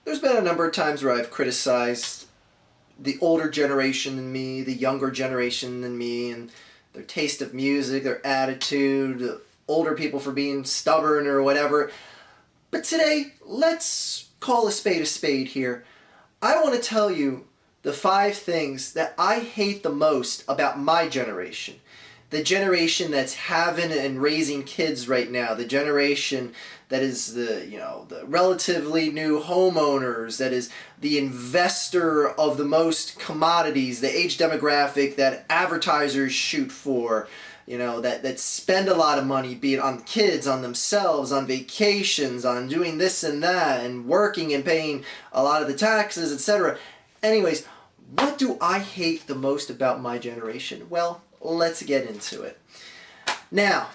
There's been a number of times where I've criticized the older generation than me, the younger generation than me, and their taste of music, their attitude, older people for being stubborn or whatever. But today, let's call a spade here. I want to tell you the 5 things that I hate the most about my generation. The generation that's having and raising kids right now. The generation that is the relatively new homeowners, that is the investor of the most commodities, the age demographic that advertisers shoot for, that spend a lot of money, be it on kids, on themselves, on vacations, on doing this and that, and working and paying a lot of the taxes, etc. Anyways, what do I hate the most about my generation? Well, let's get into it. Now,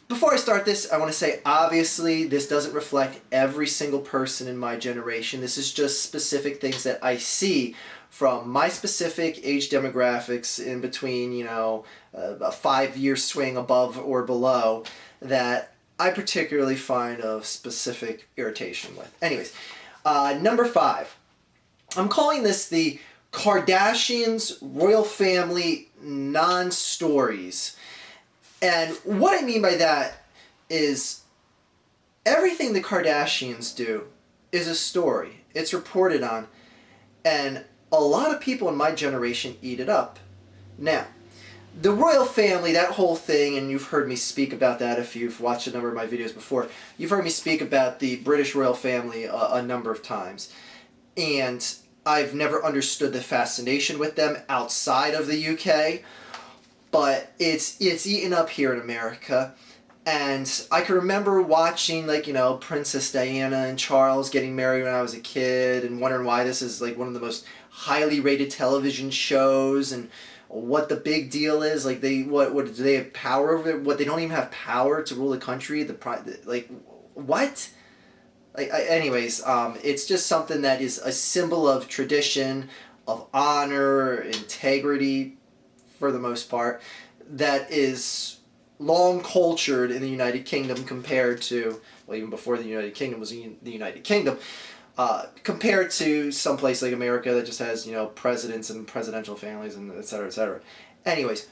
before I start this, I want to say, obviously, this doesn't reflect every single person in my generation. This is just specific things that I see from my specific age demographics in between, a 5-year swing above or below that I particularly find of specific irritation with. Anyways, number 5. I'm calling this the Kardashians royal family non-stories. And what I mean by that is everything the Kardashians do is a story. It's reported on. And a lot of people in my generation eat it up. Now, the royal family, that whole thing, and you've heard me speak about that if you've watched a number of my videos before, you've heard me speak about the British royal family a number of times. And I've never understood the fascination with them outside of the UK. But it's eaten up here in America. And I can remember watching, Princess Diana and Charles getting married when I was a kid and wondering why this is, one of the most highly rated television shows and what the big deal is. What do they have power over it? What, they don't even have power to rule the country? What? Anyways, it's just something that is a symbol of tradition, of honor, integrity, for the most part, that is long cultured in the United Kingdom compared to, even before the United Kingdom was the United Kingdom, compared to some place like America that just has, presidents and presidential families and et cetera, et cetera. Anyways,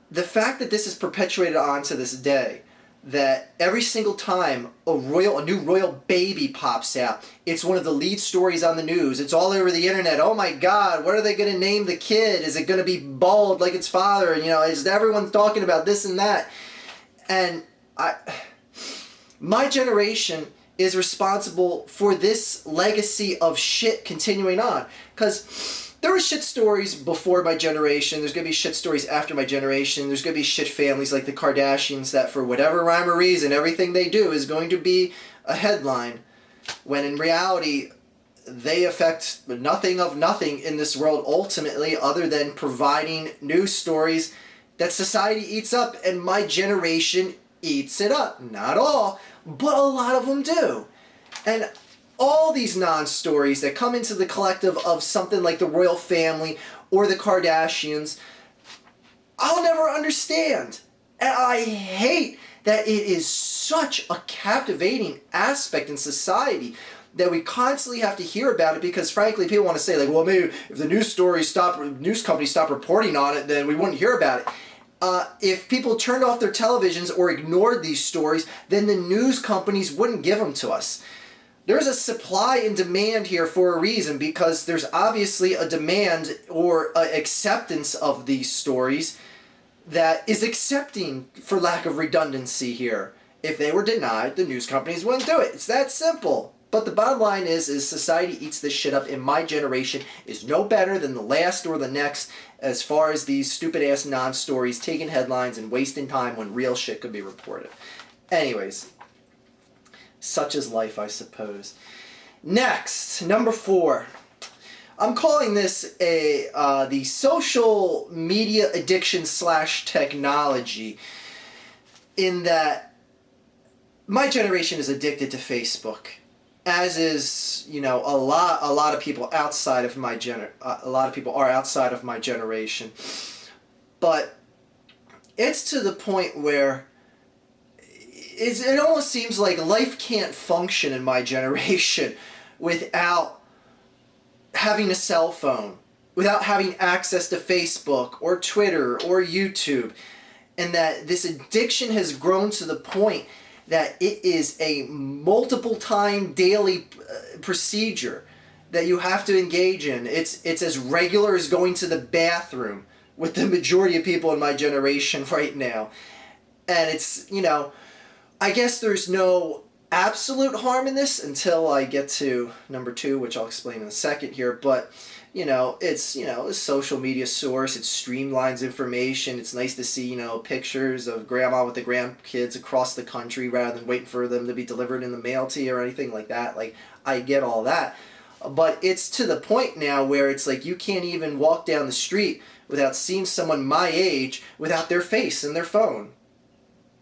the fact that this is perpetuated on to this day, that every single time a new royal baby pops out, it's one of the lead stories on the news. It's all over the internet. Oh my God, what are they going to name the kid? Is it going to be bald like its father? Is everyone talking about this and that? And my generation is responsible for this legacy of shit continuing on. Because there were shit stories before my generation. There's going to be shit stories after my generation. There's going to be shit families like the Kardashians that for whatever rhyme or reason, everything they do is going to be a headline. When in reality, they affect nothing in this world ultimately other than providing news stories that society eats up, and my generation eats it up. Not all, but a lot of them do. And all these non-stories that come into the collective of something like the royal family or the Kardashians, I'll never understand. And I hate that it is such a captivating aspect in society that we constantly have to hear about it, because frankly people want to say well, maybe if the news companies stop reporting on it, then we wouldn't hear about it. If people turned off their televisions or ignored these stories, then the news companies wouldn't give them to us. There's a supply and demand here for a reason, because there's obviously a demand or acceptance of these stories that is accepting, for lack of redundancy here. If they were denied, the news companies wouldn't do it. It's that simple. But the bottom line is society eats this shit up, and my generation is no better than the last or the next as far as these stupid-ass non-stories taking headlines and wasting time when real shit could be reported. Anyways, such is life, I suppose. Next, number 4. I'm calling this the social media addiction / technology, in that my generation is addicted to Facebook, as is, a lot of people outside of my a lot of people are outside of my generation. But it's to the point where it almost seems like life can't function in my generation without having a cell phone, without having access to Facebook or Twitter or YouTube. And that this addiction has grown to the point that it is a multiple time daily procedure that you have to engage in. It's as regular as going to the bathroom with the majority of people in my generation right now. And it's, I guess there's no absolute harm in this until I get to number 2, which I'll explain in a second here. But, it's, a social media source. It streamlines information. It's nice to see, pictures of grandma with the grandkids across the country rather than waiting for them to be delivered in the mail to you or anything like that. Like, I get all that. But it's to the point now where it's like you can't even walk down the street without seeing someone my age without their face in their phone.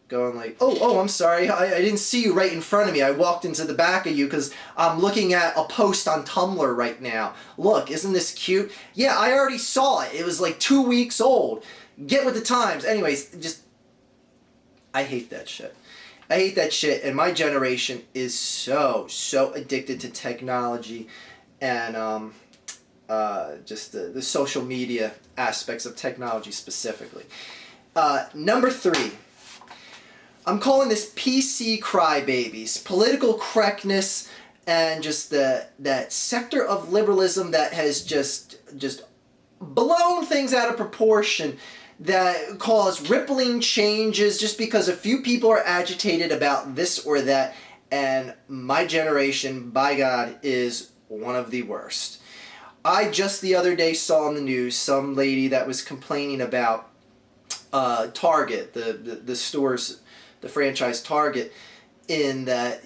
Going like, oh, I'm sorry, I didn't see you right in front of me. I walked into the back of you because I'm looking at a post on Tumblr right now. Look, isn't this cute? Yeah, I already saw it. It was like 2 weeks old. Get with the times. Anyways, I hate that shit. I hate that shit, and my generation is so addicted to technology and just the social media aspects of technology specifically. Number 3. I'm calling this PC crybabies, political correctness, and just that sector of liberalism that has just blown things out of proportion, that cause rippling changes just because a few people are agitated about this or that. And my generation, by God, is one of the worst. I just the other day saw on the news some lady that was complaining about Target, the stores, the franchise Target, in that,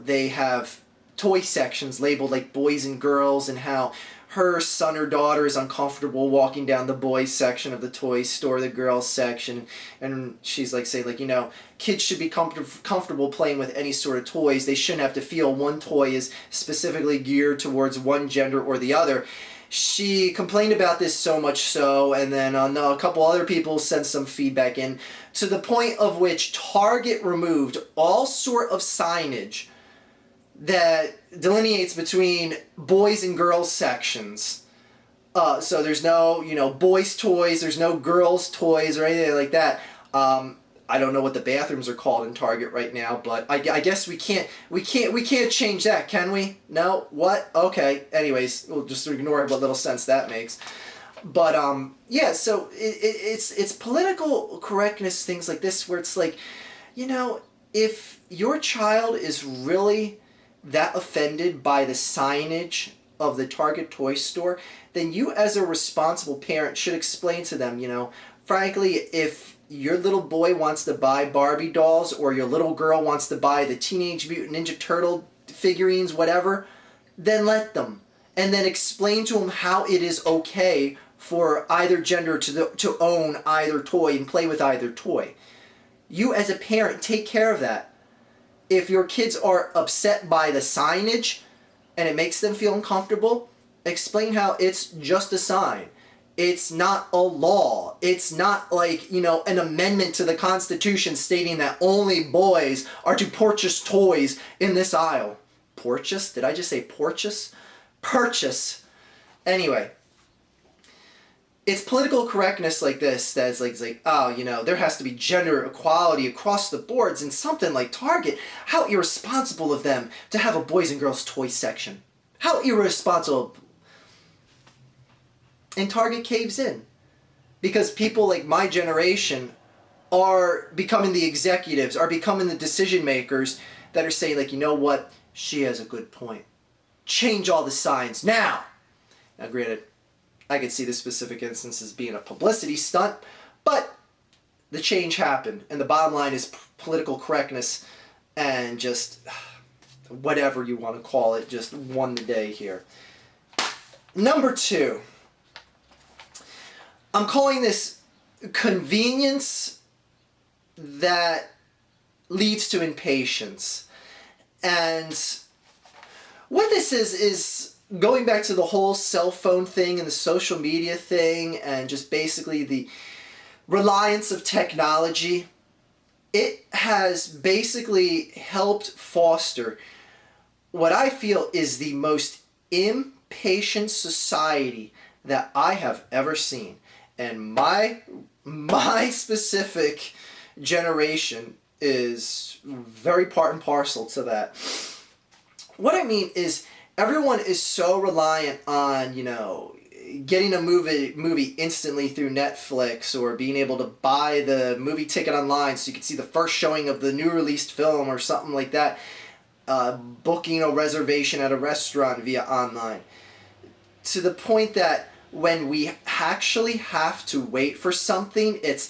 they have toy sections labeled like boys and girls, and how her son or daughter is uncomfortable walking down the boys section of the toy store, the girls section, and she's like saying like, kids should be comfortable playing with any sort of toys. They shouldn't have to feel one toy is specifically geared towards one gender or the other. She complained about this so much so, and then a couple other people sent some feedback in, to the point of which Target removed all sort of signage that delineates between boys and girls sections. So there's no, boys' toys, there's no girls' toys or anything like that. I don't know what the bathrooms are called in Target right now, but I guess we can't change that, can we? No? What? Okay. Anyways, we'll just ignore what little sense that makes. But yeah, so it's political correctness, things like this, where it's like, if your child is really that offended by the signage of the Target toy store, then you as a responsible parent should explain to them, frankly, if your little boy wants to buy Barbie dolls, or your little girl wants to buy the Teenage Mutant Ninja Turtle figurines, whatever, then let them. And then explain to them how it is okay for either gender to own either toy and play with either toy. You as a parent, take care of that. If your kids are upset by the signage and it makes them feel uncomfortable, explain how it's just a sign. It's not a law. It's not like, an amendment to the Constitution stating that only boys are to purchase toys in this aisle. Purchase? Did I just say purchase? Purchase. Anyway, it's political correctness like this that's like, there has to be gender equality across the boards, and something like Target, how irresponsible of them to have a boys and girls toy section. How irresponsible. And Target caves in. Because people like my generation are becoming the executives, are becoming the decision makers that are saying like, you know what, she has a good point. Change all the signs now. Now granted, I could see this specific instance as being a publicity stunt, but the change happened, and the bottom line is political correctness and just whatever you want to call it, just won the day here. Number 2. I'm calling this convenience that leads to impatience. And what this is going back to the whole cell phone thing and the social media thing and just basically the reliance of technology. It has basically helped foster what I feel is the most impatient society that I have ever seen. And my specific generation is very part and parcel to that. What I mean is everyone is so reliant on, getting a movie instantly through Netflix, or being able to buy the movie ticket online so you can see the first showing of the new released film or something like that. Booking a reservation at a restaurant via online. To the point that when we actually have to wait for something, it's,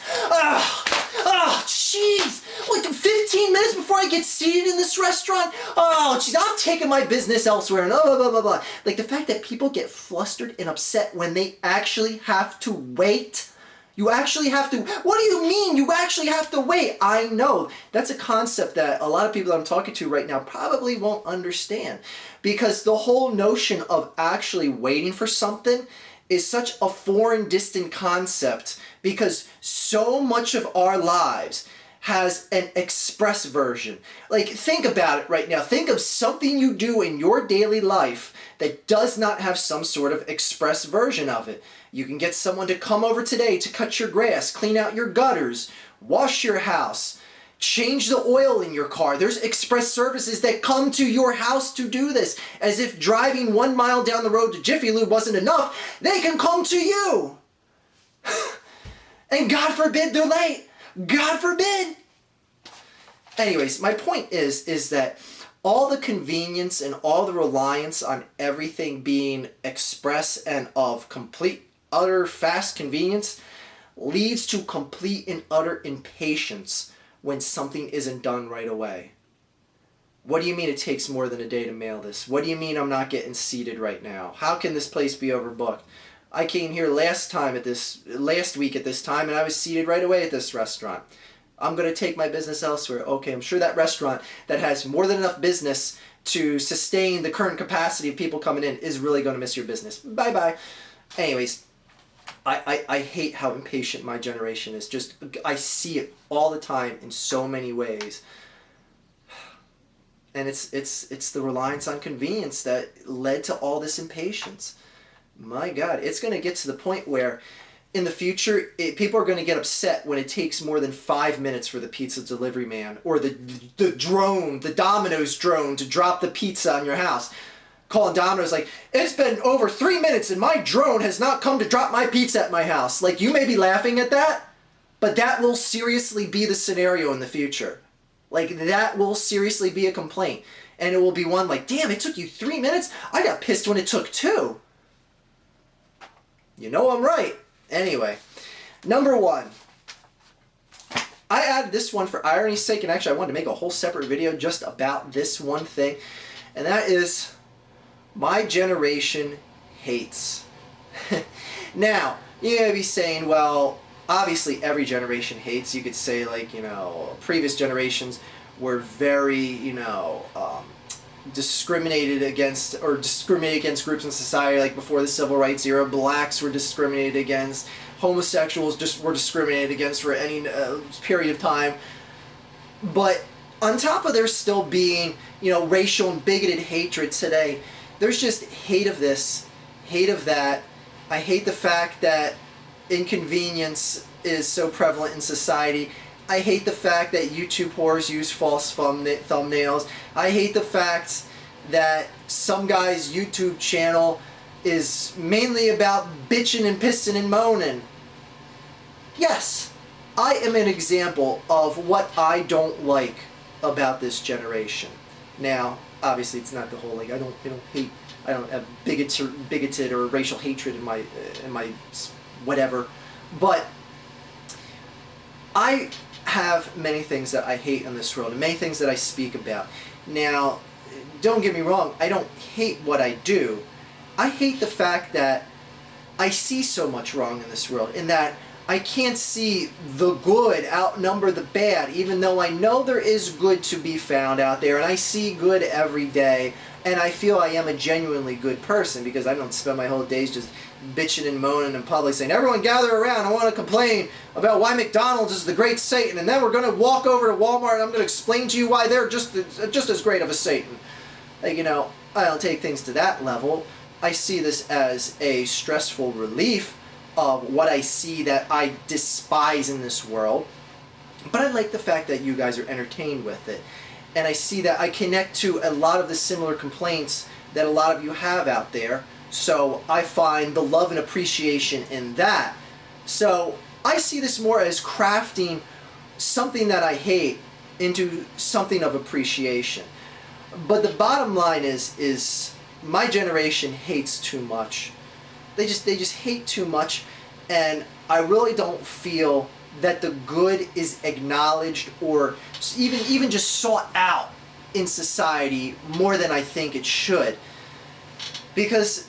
jeez, like 15 minutes before I get seated in this restaurant? Oh, jeez, I'm taking my business elsewhere, and blah, blah, blah, blah. Like the fact that people get flustered and upset when they actually have to wait. You actually have to, what do you mean you actually have to wait? I know, that's a concept that a lot of people that I'm talking to right now probably won't understand. Because the whole notion of actually waiting for something is such a foreign, distant concept, because so much of our lives has an express version. Like, think about it right now. Think of something you do in your daily life that does not have some sort of express version of it. You can get someone to come over today to cut your grass, clean out your gutters, wash your house, change the oil in your car. There's express services that come to your house to do this. As if driving 1 mile down the road to Jiffy Lube wasn't enough, they can come to you. And God forbid they're late. God forbid. Anyways, my point is that all the convenience and all the reliance on everything being express and of complete, utter fast convenience leads to complete and utter impatience when something isn't done right away. What do you mean it takes more than a day to mail this? What do you mean I'm not getting seated right now? How can this place be overbooked? I came here last week at this time, and I was seated right away at this restaurant. I'm going to take my business elsewhere. Okay, I'm sure that restaurant that has more than enough business to sustain the current capacity of people coming in is really going to miss your business. Bye-bye. Anyways, I hate how impatient my generation is. Just, I see it all the time in so many ways. And it's the reliance on convenience that led to all this impatience. My God, it's going to get to the point where in the future, people are going to get upset when it takes more than 5 minutes for the pizza delivery man or the Domino's drone to drop the pizza on your house. Calling Domino's like, it's been over 3 minutes and my drone has not come to drop my pizza at my house. Like, you may be laughing at that, but that will seriously be the scenario in the future. Like, that will seriously be a complaint. And it will be one like, damn, it took you 3 minutes? I got pissed when it took 2. You know I'm right. Anyway, number 1. I added this one for irony's sake, and actually I wanted to make a whole separate video just about this one thing, and that is my generation hates. Now, you may be saying, well, obviously every generation hates. You could say, like, previous generations were very, discriminated against groups in society, like before the civil rights era. Blacks were discriminated against, homosexuals just were discriminated against for any period of time. But on top of there still being, racial and bigoted hatred today, there's just hate of this, hate of that. I hate the fact that inconvenience is so prevalent in society. I hate the fact that YouTube whores use false thumbnails. I hate the fact that some guy's YouTube channel is mainly about bitching and pissing and moaning. Yes, I am an example of what I don't like about this generation. Now, obviously, it's not the whole, like, I don't have bigoted or racial hatred in my whatever, but I have many things that I hate in this world, and many things that I speak about. Now, don't get me wrong, I don't hate what I do. I hate the fact that I see so much wrong in this world, in that I can't see the good outnumber the bad, even though I know there is good to be found out there, and I see good every day, and I feel I am a genuinely good person, because I don't spend my whole days just bitching and moaning in public saying, everyone gather around, I want to complain about why McDonald's is the great Satan, and then we're going to walk over to Walmart and I'm going to explain to you why they're just as great of a Satan. Like, I don't take things to that level. I see this as a stressful relief of what I see that I despise in this world. But I like the fact that you guys are entertained with it. And I see that I connect to a lot of the similar complaints that a lot of you have out there. So I find the love and appreciation in that. So I see this more as crafting something that I hate into something of appreciation. But the bottom line is my generation hates too much. They just hate too much, and I really don't feel that the good is acknowledged or even just sought out in society more than I think it should. Because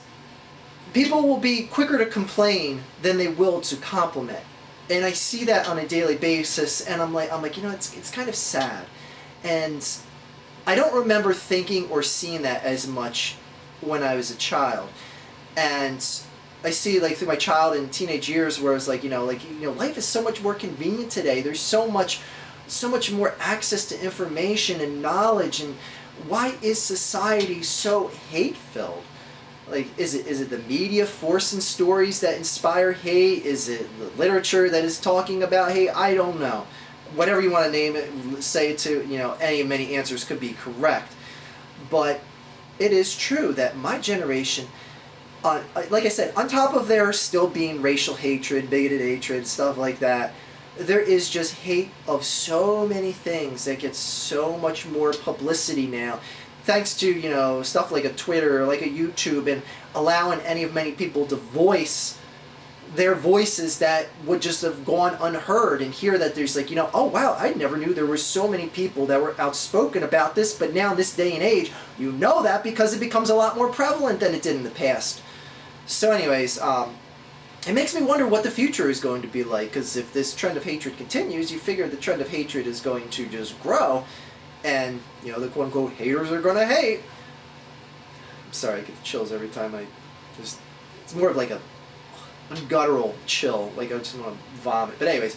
people will be quicker to complain than they will to compliment. And I see that on a daily basis, and I'm like, it's kind of sad. And I don't remember thinking or seeing that as much when I was a child. And I see, like, through my child and teenage years where I was like, life is so much more convenient today. There's so much more access to information and knowledge. And why is society so hate-filled? Like, is it the media forcing stories that inspire hate? Is it the literature that is talking about hate? I don't know. Whatever you want to name it, say it to, any of many answers could be correct. But it is true that my generation, like I said, on top of there still being racial hatred, bigoted hatred, stuff like that, there is just hate of so many things that gets so much more publicity now. Thanks to, stuff like a Twitter or like a YouTube, and allowing many people to voice their voices that would just have gone unheard, and hear that there's like, oh wow, I never knew there were so many people that were outspoken about this, but now in this day and age, that because it becomes a lot more prevalent than it did in the past. So anyways, it makes me wonder what the future is going to be like, because if this trend of hatred continues, you figure the trend of hatred is going to just grow. And, the quote-unquote haters are gonna hate. I'm sorry, I get the chills every time it's more of like a guttural chill, like I just want to vomit. But anyways,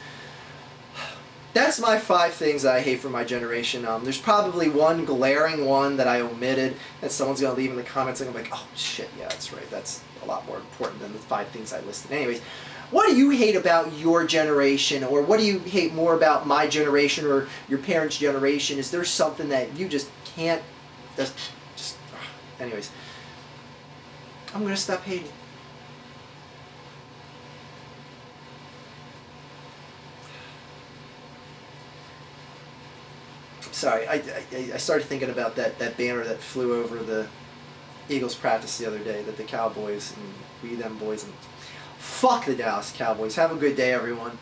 that's my 5 things that I hate from my generation. There's probably one glaring one that I omitted that someone's gonna leave in the comments, and I'm like, oh shit, yeah, that's right, that's a lot more important than the 5 things I listed. Anyways, what do you hate about your generation, or what do you hate more about my generation or your parents' generation? Is there something that you just can't, anyways, I'm going to stop hating. Sorry, I started thinking about that banner that flew over the Eagles practice the other day, that the Cowboys and we them boys and fuck the Dallas Cowboys. Have a good day, everyone.